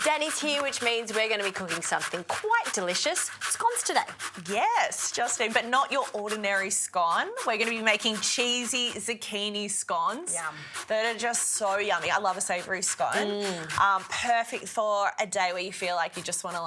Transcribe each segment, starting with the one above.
Danny's here, which means we're going to be cooking something quite delicious. Scones today. Yes, Justine, but not your ordinary scone. We're going to be making cheesy zucchini scones. Yum. That are just so yummy. I love a savoury scone. Perfect for a day where you feel like you just want to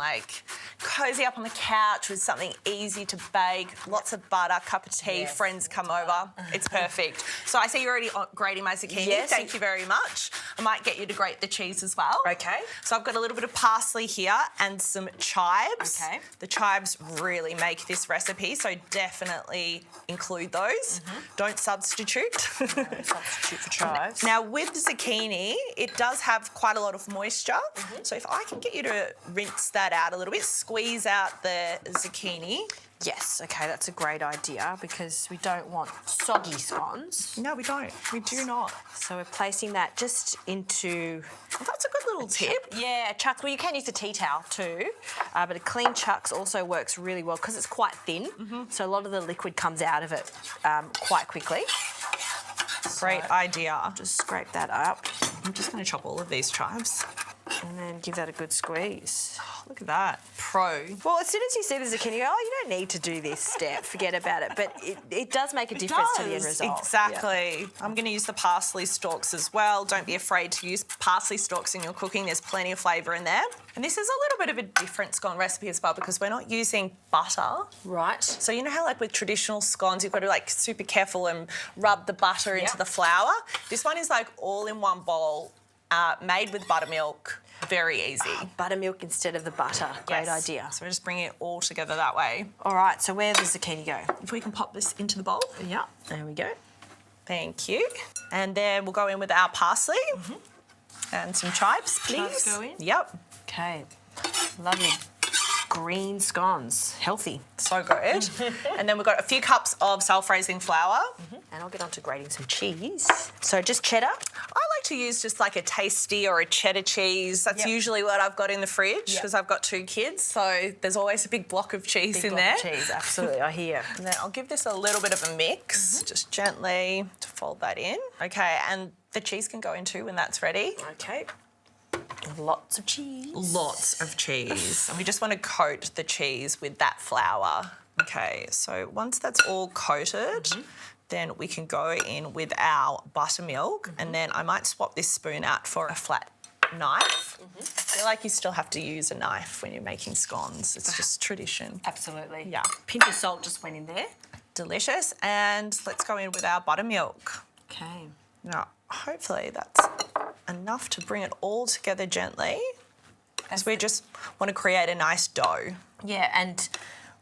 cozy up on the couch with something easy to bake, lots of butter, cup of tea, Yes. friends come over. It's perfect. So I see you're already grating my zucchini. Yes. Thank you very much. I might get you to grate the cheese as well. Okay. So I've got a little bit of parsley here and some chives. Okay. The chives really make this recipe, so definitely include those. Don't substitute. Substitute for chives. Now, with the zucchini, it does have quite a lot of moisture. So if I can get you to rinse that out a little bit, squeeze out the zucchini. Yes, okay, that's a great idea because we don't want soggy scones. No, we don't. We do not. So we're placing that just into... Well, that's a good little tip. Yeah, chucks. Well, you can use a tea towel too, but a clean chucks also works really well because it's quite thin, so a lot of the liquid comes out of it quite quickly. Great idea. Just scrape that up I'm just going to chop all of these chives. and then give that a good squeeze. Look at that. Pro. Well, as soon as you see the zucchini, you go, oh, you don't need to do this step, forget about it. But it does make a difference to the end result. Exactly. Yeah. I'm going to use the parsley stalks as well. Don't be afraid to use parsley stalks in your cooking. There's plenty of flavour in there. And this is a little bit of a different scone recipe as well because we're not using butter. Right. So you know how with traditional scones you've got to super careful and rub the butter into the flour? This one is all in one bowl, made with buttermilk. Very easy. Buttermilk instead of the butter. Great Yes. idea. So we're just bringing it all together that way. All right, so where does the zucchini go? If we can pop this into the bowl. Yeah, there we go. Thank you. And then we'll go in with our parsley and some chives, please. Chives go in? Yep. Okay, lovely green scones, healthy. So good. And then we've got a few cups of self-raising flour. And I'll get on to grating some cheese. So just cheddar? I like to use just a tasty or a cheddar cheese. That's usually what I've got in the fridge because I've got 2 kids. So there's always a big block of cheese in there. Cheese, absolutely, I hear. And then I'll give this a little bit of a mix, just gently to fold that in. Okay, and the cheese can go in too when that's ready. Okay. Lots of cheese. Lots of cheese. And we just want to coat the cheese with that flour. Okay, so once that's all coated, then we can go in with our buttermilk and then I might swap this spoon out for a flat knife. I feel like you still have to use a knife when you're making scones. It's just tradition. Absolutely. Yeah. Pinch of salt just went in there. Delicious. And let's go in with our buttermilk. Okay. Now, hopefully that's enough to bring it all together gently as we just want to create a nice dough. Yeah, and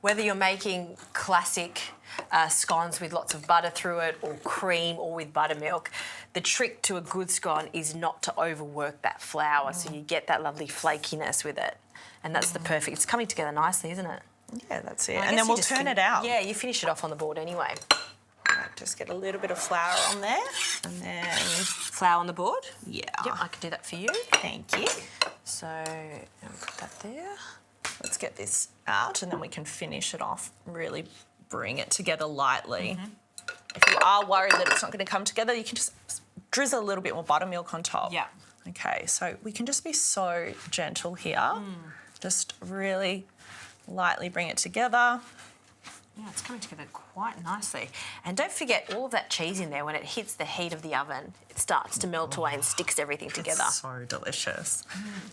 whether you're making classic scones with lots of butter through it or cream or with buttermilk, the trick to a good scone is not to overwork that flour so you get that lovely flakiness with it. And that's the perfect, it's coming together nicely, isn't it? Yeah, that's it. I And guess then you we'll just turn it out. Yeah, you finish it off on the board anyway. Just get a little bit of flour on there and then, Flour on the board? yeah. Yep, I can do that for you. Thank you. So, I'll put that there. Let's get this out and then we can finish it off, really bring it together lightly. If you are worried that it's not going to come together, you can just drizzle a little bit more buttermilk on top. Yeah. Okay, so we can just be so gentle here. Just really lightly bring it together. Yeah, it's coming together quite nicely. And don't forget all of that cheese in there, when it hits the heat of the oven, it starts to melt away and sticks everything together. It's so delicious.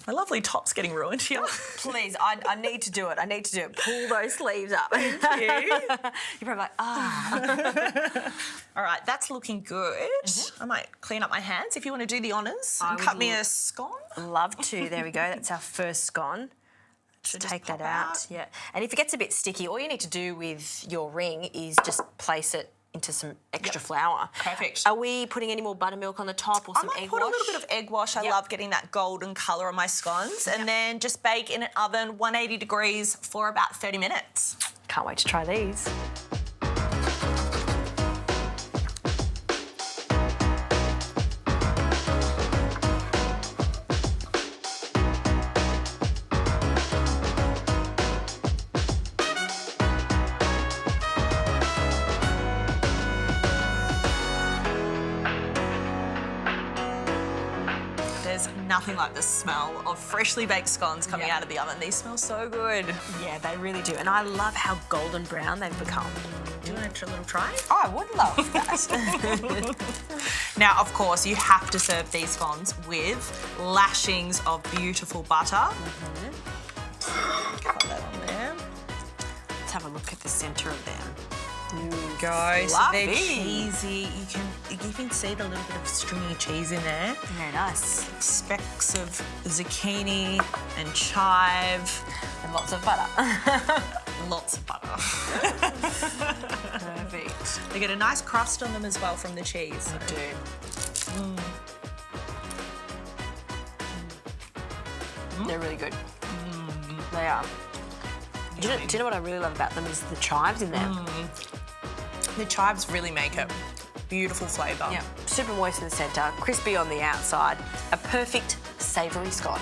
My lovely top's getting ruined here. Please, I need to do it. I need to do it. Pull those sleeves up. Thank you. You're probably like, All right, that's looking good. I might clean up my hands if you want to do the honours and would cut me a scone. love to. There we go. That's our first scone. Should Take just that pop out. out. Yeah. And if it gets a bit sticky, all you need to do with your ring is just place it into some extra flour. Perfect. Are we putting any more buttermilk on the top or I some might egg put wash? a little bit of egg wash. I love getting that golden colour on my scones. And then just bake in an oven, 180 degrees for about 30 minutes. Can't wait to try these. There's nothing like the smell of freshly baked scones coming out of the oven. These smell so good. Yeah, they really do. And I love how golden brown they've become. Do you want a little try? Oh, I would love that. Now, of course, you have to serve these scones with lashings of beautiful butter. Put that on there. Let's have a look at the centre of them. Go. So they're Fluffy. cheesy. You can see the little bit of stringy cheese in there. Very nice. Specks of zucchini and chive. And lots of butter. Lots of butter. Perfect. They get a nice crust on them as well from the cheese. I do. They're really good. They are. Do you know what I really love about them is the chives in there. The chives really make it beautiful flavour. Yeah, super moist in the centre, crispy on the outside. A perfect savoury scone.